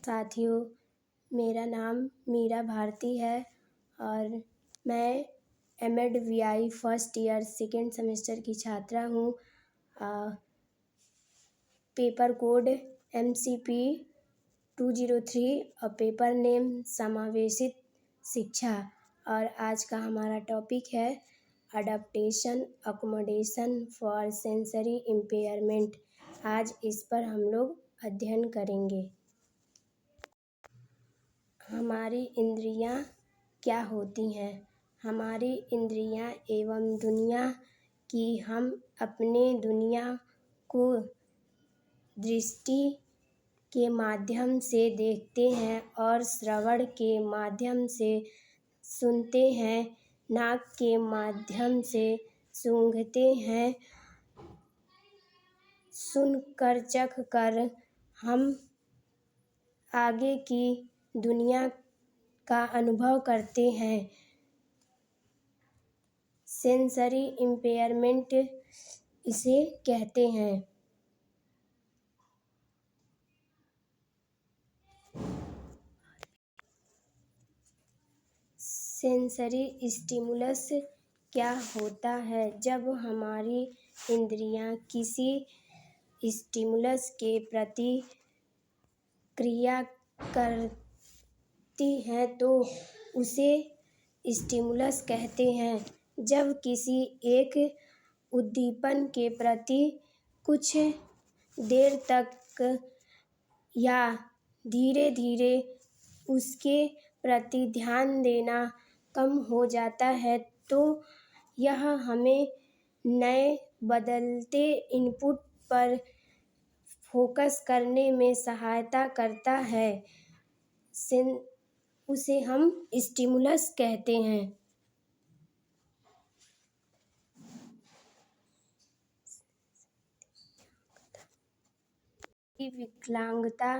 साथियों, मेरा नाम मीरा भारती है और मैं MEd first year second semester की छात्रा हूँ। पेपर कोड MCP 203 और पेपर नेम समावेशित शिक्षा। और आज का हमारा टॉपिक है adaptation accommodation for sensory impairment. आज इस पर हम लोग अध्ययन करेंगे। हमारी इंद्रियां क्या होती हैं? हमारी इंद्रियां एवं दुनिया की हम अपने दुनिया को दृष्टि के माध्यम से देखते हैं और श्रवण के माध्यम से सुनते हैं, नाक के माध्यम से सूंघते हैं, सुनकर चख कर हम आगे की दुनिया का अनुभव करते हैं। सेंसरी इम्पेयरमेंट इसे कहते हैं। सेंसरी स्टिमुलस क्या होता है? जब हमारी इंद्रियां किसी स्टिमुलस के प्रति क्रिया करती हैं तो उसे स्टिमुलस कहते हैं। जब किसी एक उद्दीपन के प्रति कुछ देर तक या धीरे धीरे उसके प्रति ध्यान देना कम हो जाता है तो यह हमें नए बदलते इनपुट पर फोकस करने में सहायता करता है। उसे हम स्टिमुलस कहते हैं। विकलांगता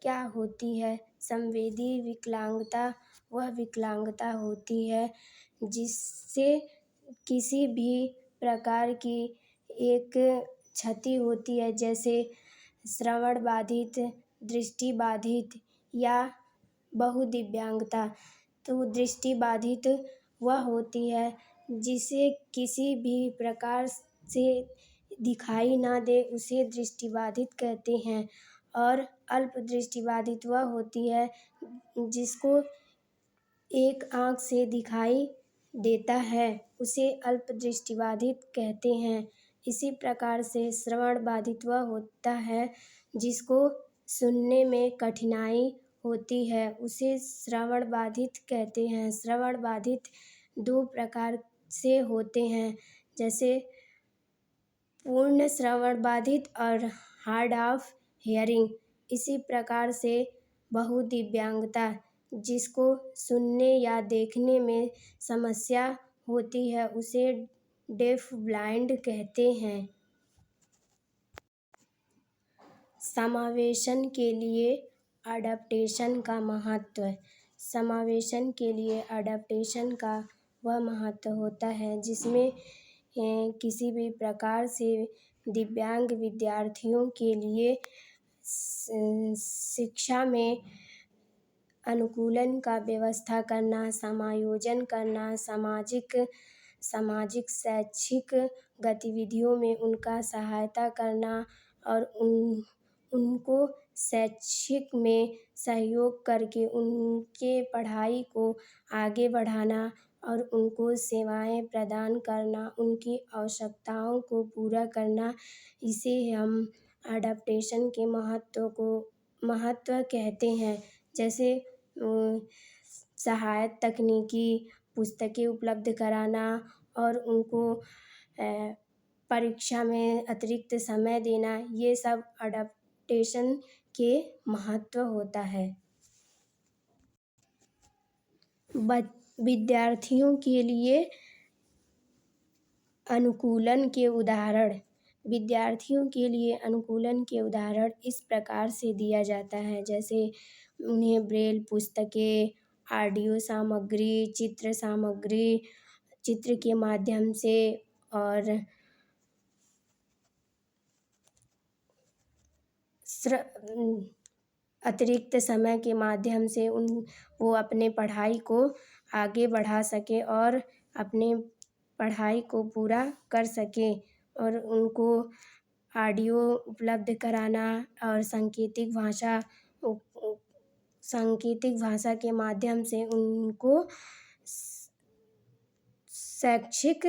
क्या होती है? संवेदी विकलांगता वह विकलांगता होती है जिससे किसी भी प्रकार की एक क्षति होती है, जैसे श्रवण बाधित, दृष्टि बाधित या बहुदिव्यांगता। तो दृष्टि बाधित वह होती है जिसे किसी भी प्रकार से दिखाई ना दे, उसे दृष्टिबाधित कहते हैं। और अल्प दृष्टिबाधित वह होती है जिसको एक आँख से दिखाई देता है, उसे अल्प दृष्टिबाधित कहते हैं। इसी प्रकार से श्रवण बाधित वह होता है जिसको सुनने में कठिनाई होती है, उसे श्रवण बाधित कहते हैं। श्रवण बाधित दो प्रकार से होते हैं, जैसे पूर्ण श्रवण बाधित और हार्ड ऑफ हियरिंग। इसी प्रकार से बहुदिव्यांगता, जिसको सुनने या देखने में समस्या होती है, उसे डेफ ब्लाइंड कहते हैं। समावेशन के लिए अडैप्टेशन का महत्व। समावेशन के लिए अडैप्टेशन का वह महत्व होता है जिसमें किसी भी प्रकार से दिव्यांग विद्यार्थियों के लिए शिक्षा में अनुकूलन का व्यवस्था करना, समायोजन करना, सामाजिक शैक्षिक गतिविधियों में उनका सहायता करना और उनको शैक्षिक में सहयोग करके उनके पढ़ाई को आगे बढ़ाना और उनको सेवाएं प्रदान करना, उनकी आवश्यकताओं को पूरा करना, इसे हम अडैप्टेशन के महत्व कहते हैं। जैसे सहायक तकनीकी पुस्तकें उपलब्ध कराना और उनको परीक्षा में अतिरिक्त समय देना, ये सब अडैप्टेशन के महत्व होता है। विद्यार्थियों के लिए अनुकूलन के उदाहरण। विद्यार्थियों के लिए अनुकूलन के उदाहरण इस प्रकार से दिया जाता है, जैसे उन्हें ब्रेल पुस्तकें, ऑडियो सामग्री, चित्र सामग्री, चित्र के माध्यम से और अतिरिक्त समय के माध्यम से वो अपने पढ़ाई को आगे बढ़ा सके और अपने पढ़ाई को पूरा कर सके। और उनको ऑडियो उपलब्ध कराना और सांकेतिक भाषा के माध्यम से उनको शैक्षिक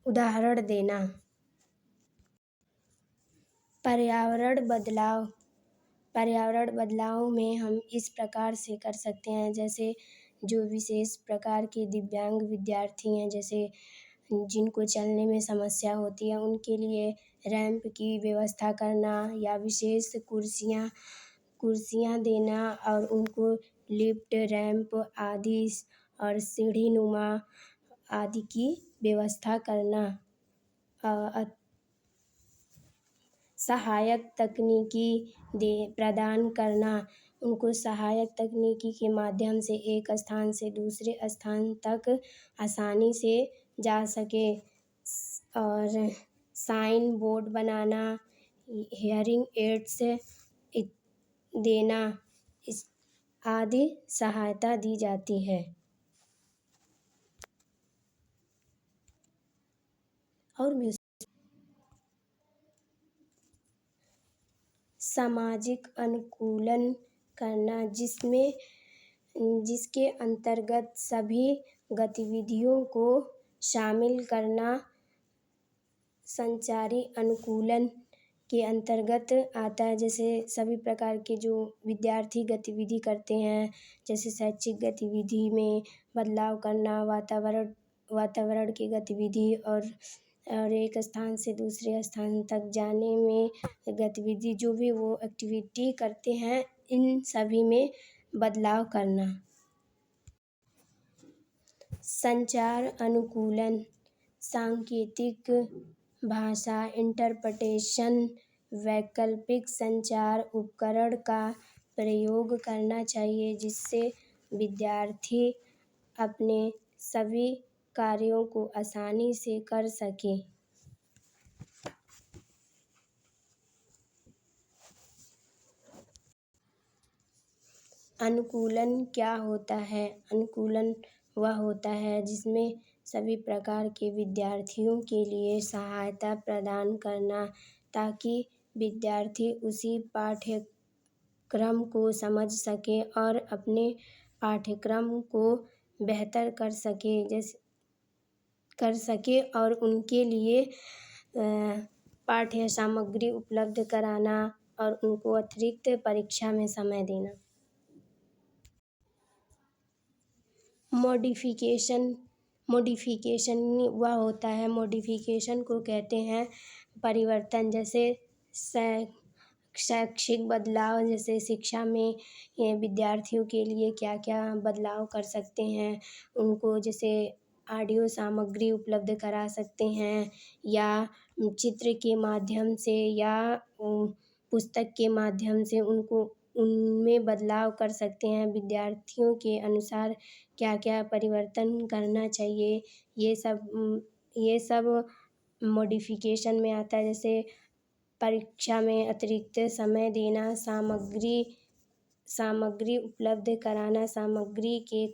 उदाहरण देना। पर्यावरण बदलाव में हम इस प्रकार से कर सकते हैं, जैसे जो विशेष प्रकार के दिव्यांग विद्यार्थी हैं, जैसे जिनको चलने में समस्या होती है, उनके लिए रैंप की व्यवस्था करना या विशेष कुर्सियाँ देना और उनको लिफ्ट, रैंप आदि और सीढ़ी नुमा आदि की व्यवस्था करना। सहायक तकनीकी प्रदान करना, उनको सहायक तकनीकी के माध्यम से एक स्थान से दूसरे स्थान तक आसानी से जा सके। और साइन बोर्ड बनाना, हियरिंग एड्स देना आदि सहायता दी जाती है। और भी सामाजिक अनुकूलन करना, जिसके अंतर्गत सभी गतिविधियों को शामिल करना संचारी अनुकूलन के अंतर्गत आता है। जैसे सभी प्रकार के जो विद्यार्थी गतिविधि करते हैं, जैसे शैक्षिक गतिविधि में बदलाव करना, वातावरण की गतिविधि और एक स्थान से दूसरे स्थान तक जाने में गतिविधि, जो भी वो एक्टिविटी करते हैं, इन सभी में बदलाव करना। संचार अनुकूलन, सांकेतिक भाषा इंटरप्रिटेशन, वैकल्पिक संचार उपकरण का प्रयोग करना चाहिए, जिससे विद्यार्थी अपने सभी कार्यों को आसानी से कर सके। अनुकूलन क्या होता है? अनुकूलन वह होता है जिसमें सभी प्रकार के विद्यार्थियों के लिए सहायता प्रदान करना, ताकि विद्यार्थी उसी पाठ्यक्रम को समझ सके और अपने पाठ्यक्रम को बेहतर कर सके और उनके लिए पाठ्य सामग्री उपलब्ध कराना और उनको अतिरिक्त परीक्षा में समय देना। मॉडिफिकेशन वह होता है, मॉडिफिकेशन को कहते हैं परिवर्तन। जैसे शैक्षिक बदलाव, जैसे शिक्षा में विद्यार्थियों के लिए क्या क्या बदलाव कर सकते हैं, उनको जैसे ऑडियो सामग्री उपलब्ध करा सकते हैं, या चित्र के माध्यम से या पुस्तक के माध्यम से उनमें बदलाव कर सकते हैं। विद्यार्थियों के अनुसार क्या क्या परिवर्तन करना चाहिए, ये सब मॉडिफिकेशन में आता है। जैसे परीक्षा में अतिरिक्त समय देना, सामग्री उपलब्ध कराना, सामग्री के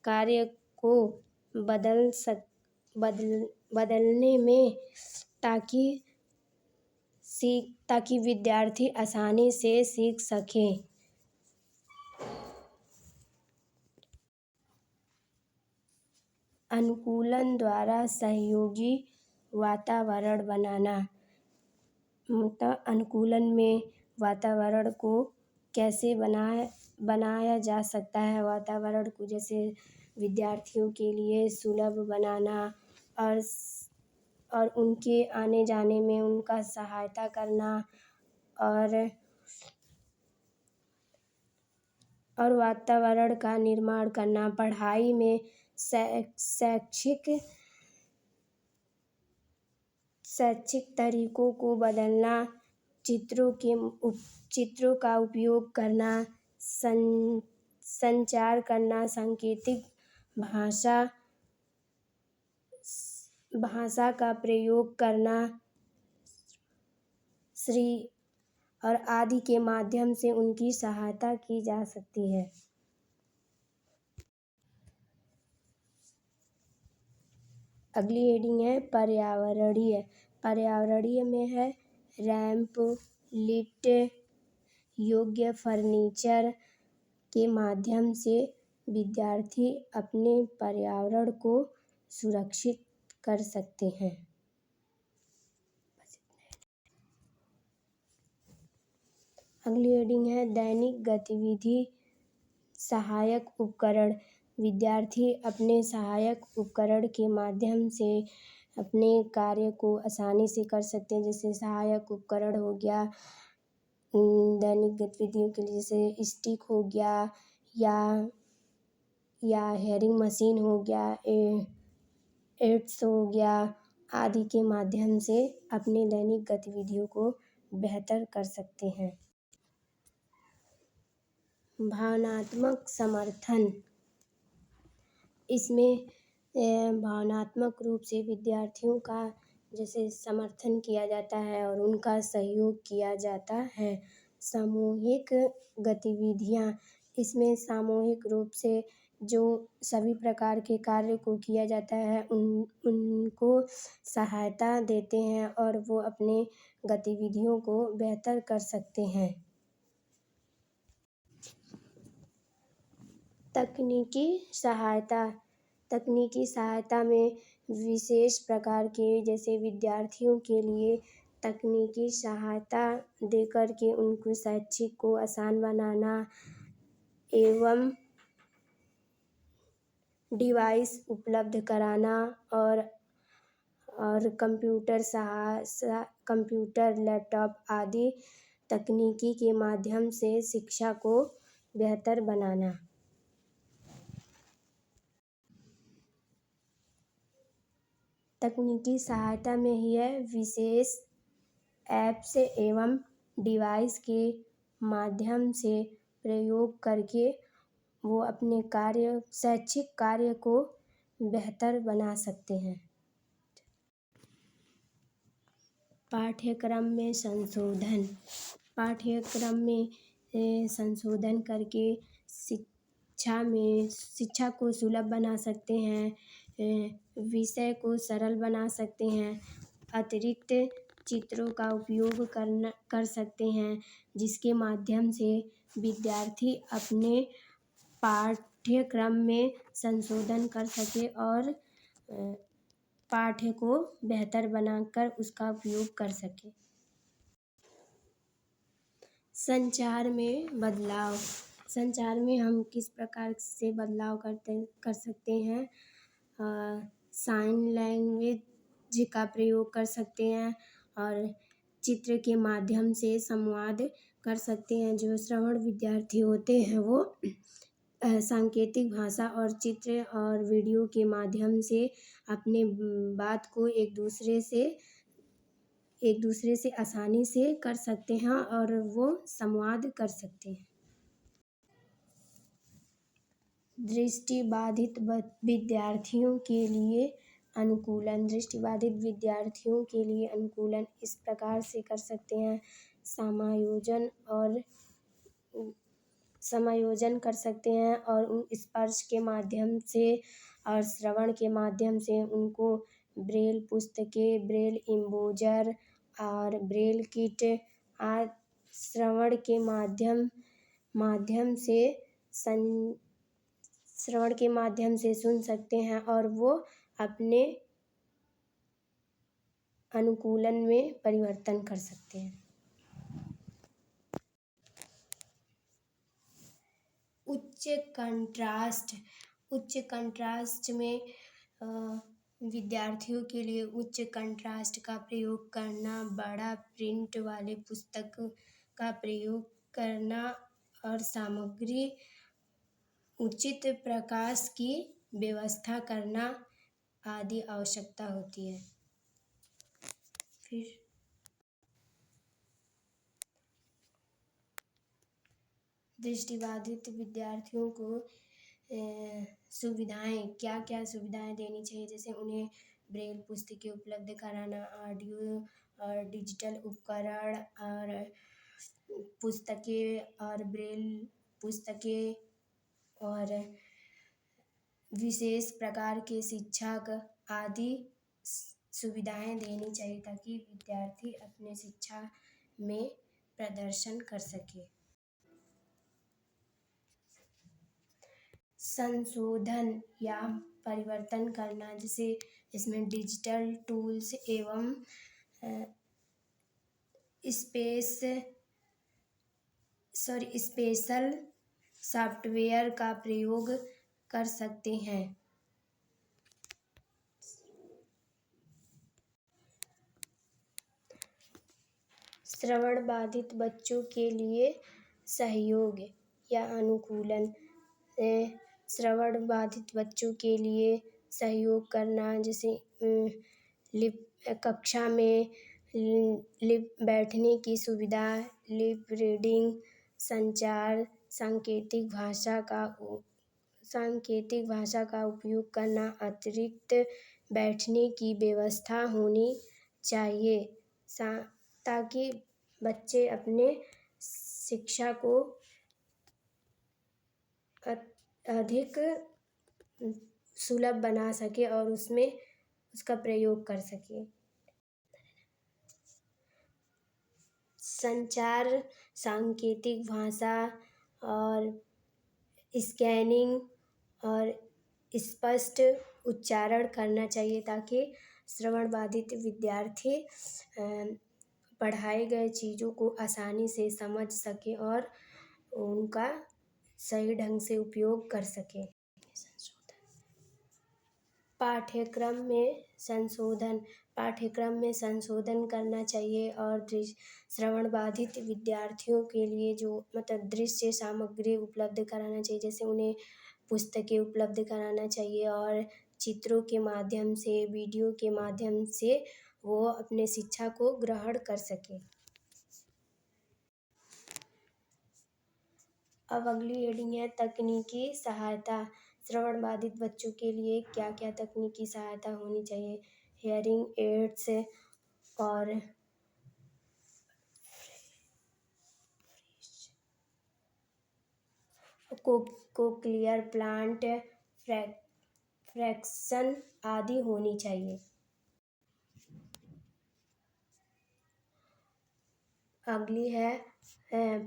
कार्य को बदलने में, ताकि विद्यार्थी आसानी से सीख सके। अनुकूलन द्वारा सहयोगी वातावरण बनाना, मतलब अनुकूलन में वातावरण को कैसे बनाया जा सकता है। वातावरण को जैसे विद्यार्थियों के लिए सुलभ बनाना और उनके आने जाने में उनका सहायता करना, और वातावरण का निर्माण करना। पढ़ाई में शैक्षिक तरीकों को बदलना, चित्रों का उपयोग करना, संचार करना, सांकेतिक भाषा का प्रयोग करना, और आदि के माध्यम से उनकी सहायता की जा सकती है। अगली हेडिंग है पर्यावरणीय। पर्यावरणीय में है रैंप, लिफ्ट, योग्य फर्नीचर के माध्यम से विद्यार्थी अपने पर्यावरण को सुरक्षित कर सकते हैं। अगली हेडिंग है दैनिक गतिविधि सहायक उपकरण। विद्यार्थी अपने सहायक उपकरण के माध्यम से अपने कार्य को आसानी से कर सकते हैं। जैसे सहायक उपकरण हो गया दैनिक गतिविधियों के लिए, जैसे स्टिक हो गया या हेयरिंग मशीन हो गया, एड्स हो गया आदि के माध्यम से अपने दैनिक गतिविधियों को बेहतर कर सकते हैं। भावनात्मक समर्थन। इसमें भावनात्मक रूप से विद्यार्थियों का जैसे समर्थन किया जाता है और उनका सहयोग किया जाता है। सामूहिक गतिविधियाँ। इसमें सामूहिक रूप से जो सभी प्रकार के कार्य को किया जाता है उनको सहायता देते हैं और वो अपने गतिविधियों को बेहतर कर सकते हैं। तकनीकी सहायता। तकनीकी सहायता में विशेष प्रकार के जैसे विद्यार्थियों के लिए तकनीकी सहायता देकर के उनको शैक्षिक को आसान बनाना एवं डिवाइस उपलब्ध कराना और कंप्यूटर, लैपटॉप आदि तकनीकी के माध्यम से शिक्षा को बेहतर बनाना। तकनीकी सहायता में ही है विशेष ऐप्स एवं डिवाइस के माध्यम से प्रयोग करके वो अपने शैक्षिक कार्य को बेहतर बना सकते हैं। पाठ्यक्रम में संशोधन। पाठ्यक्रम में संशोधन करके शिक्षा को सुलभ बना सकते हैं, विषय को सरल बना सकते हैं, अतिरिक्त चित्रों का उपयोग कर सकते हैं जिसके माध्यम से विद्यार्थी अपने पाठ्यक्रम में संशोधन कर सके और पाठ्य को बेहतर बनाकर उसका उपयोग कर सके। संचार में बदलाव। संचार में हम किस प्रकार से बदलाव कर सकते हैं। साइन लैंग्वेज का प्रयोग कर सकते हैं और चित्र के माध्यम से संवाद कर सकते हैं। जो श्रवण विद्यार्थी होते हैं वो सांकेतिक भाषा और चित्र और वीडियो के माध्यम से अपने बात को एक दूसरे से आसानी से कर सकते हैं और वो संवाद कर सकते हैं। दृष्टिबाधित विद्यार्थियों के लिए अनुकूलन। दृष्टिबाधित विद्यार्थियों के लिए अनुकूलन इस प्रकार से कर सकते हैं। समायोजन कर सकते हैं और उन स्पर्श के माध्यम से और श्रवण के माध्यम से उनको ब्रेल पुस्तकें, ब्रेल इम्बोजर और ब्रेल किट श्रवण के माध्यम से सुन सकते हैं और वो अपने अनुकूलन में परिवर्तन कर सकते हैं। उच्च कंट्रास्ट। उच्च कंट्रास्ट में विद्यार्थियों के लिए उच्च कंट्रास्ट का प्रयोग करना, बड़ा प्रिंट वाले पुस्तक का प्रयोग करना और सामग्री उचित प्रकाश की व्यवस्था करना आदि आवश्यकता होती है। फिर दृष्टिबाधित विद्यार्थियों को क्या क्या सुविधाएं देनी चाहिए। जैसे उन्हें ब्रेल पुस्तकें उपलब्ध कराना, ऑडियो और डिजिटल उपकरण और पुस्तकें और ब्रेल पुस्तकें और विशेष प्रकार के शिक्षक आदि सुविधाएं देनी चाहिए ताकि विद्यार्थी अपने शिक्षा में प्रदर्शन कर सके। संशोधन या परिवर्तन करना, जैसे इसमें डिजिटल टूल्स एवं स्पेशल सॉफ्टवेयर का प्रयोग कर सकते हैं। श्रवण बाधित बच्चों के लिए सहयोग या अनुकूलन। श्रवण बाधित बच्चों के लिए सहयोग करना, जैसे कक्षा में बैठने की सुविधा, लिप रीडिंग, संचार, सांकेतिक भाषा का उपयोग करना, अतिरिक्त बैठने की व्यवस्था होनी चाहिए ताकि बच्चे अपने शिक्षा को अधिक सुलभ बना सके और उसमें उसका प्रयोग कर सके। संचार, सांकेतिक भाषा और स्कैनिंग और स्पष्ट उच्चारण करना चाहिए ताकि श्रवण बाधित विद्यार्थी पढ़ाए गए चीज़ों को आसानी से समझ सके और उनका सही ढंग से उपयोग कर सके। पाठ्यक्रम में संशोधन करना चाहिए और श्रवण बाधित विद्यार्थियों के लिए जो दृश्य सामग्री उपलब्ध कराना चाहिए, जैसे उन्हें पुस्तकें उपलब्ध कराना चाहिए और चित्रों के माध्यम से, वीडियो के माध्यम से वो अपने शिक्षा को ग्रहण कर सके। अब अगली हेडिंग है तकनीकी सहायता। श्रवण बाधित बच्चों के लिए क्या क्या तकनीकी सहायता होनी चाहिए। हियरिंग एड्स और कोक्लियर प्लांट फ्रैक्शन आदि होनी चाहिए। अगली है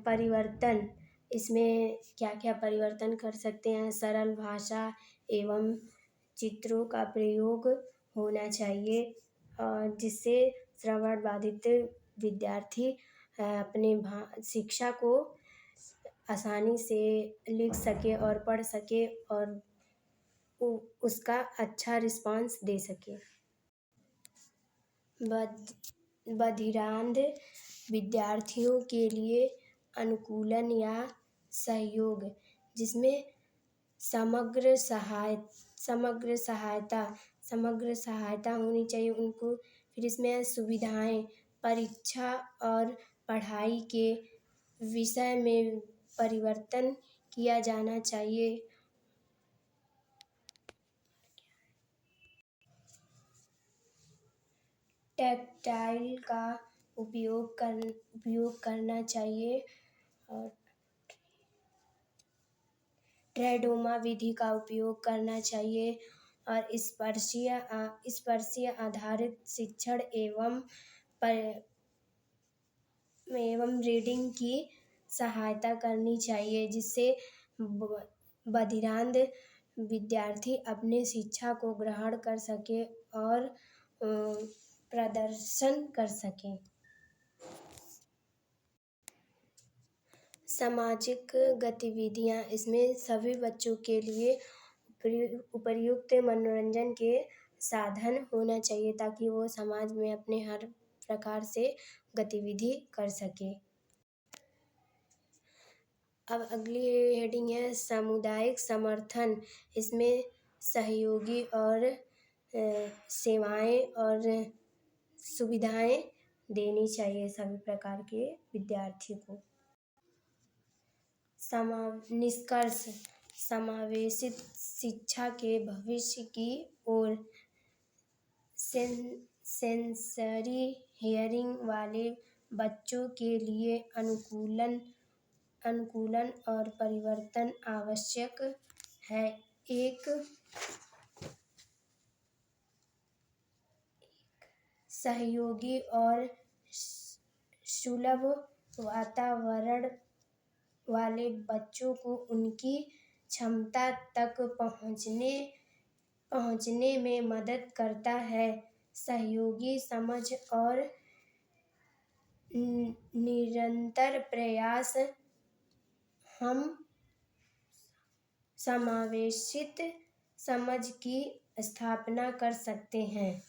परिवर्तन। इसमें क्या क्या परिवर्तन कर सकते हैं। सरल भाषा एवं चित्रों का प्रयोग होना चाहिए जिससे श्रवण बाधित विद्यार्थी अपने शिक्षा को आसानी से लिख सके और पढ़ सके और उसका अच्छा रिस्पांस दे सके। बधिरांध विद्यार्थियों के लिए अनुकूलन या सहयोग, जिसमें समग्र सहायता होनी चाहिए उनको। फिर इसमें सुविधाएं, परीक्षा और पढ़ाई के विषय में परिवर्तन किया जाना चाहिए। टैक्टाइल का उपयोग करना चाहिए और ट्रेडोमा विधि का उपयोग करना चाहिए और स्पर्शीय आधारित शिक्षण एवं रीडिंग की सहायता करनी चाहिए जिससे बधिरांध विद्यार्थी अपने शिक्षा को ग्रहण कर सके और प्रदर्शन कर सके। सामाजिक गतिविधियाँ, इसमें सभी बच्चों के लिए उपयुक्त मनोरंजन के साधन होना चाहिए ताकि वो समाज में अपने हर प्रकार से गतिविधि कर सके। अब अगली हेडिंग है सामुदायिक समर्थन। इसमें सहयोगी और सेवाएं और सुविधाएं देनी चाहिए सभी प्रकार के विद्यार्थी को। निष्कर्ष, समावेशित शिक्षा के भविष्य की ओर सेंसरी हियरिंग वाले बच्चों के लिए अनुकूलन और परिवर्तन आवश्यक है। एक सहयोगी और सुलभ वातावरण वाले बच्चों को उनकी क्षमता तक पहुँचने में मदद करता है। सहयोगी समझ और निरंतर प्रयास हम समावेशित समझ की स्थापना कर सकते हैं।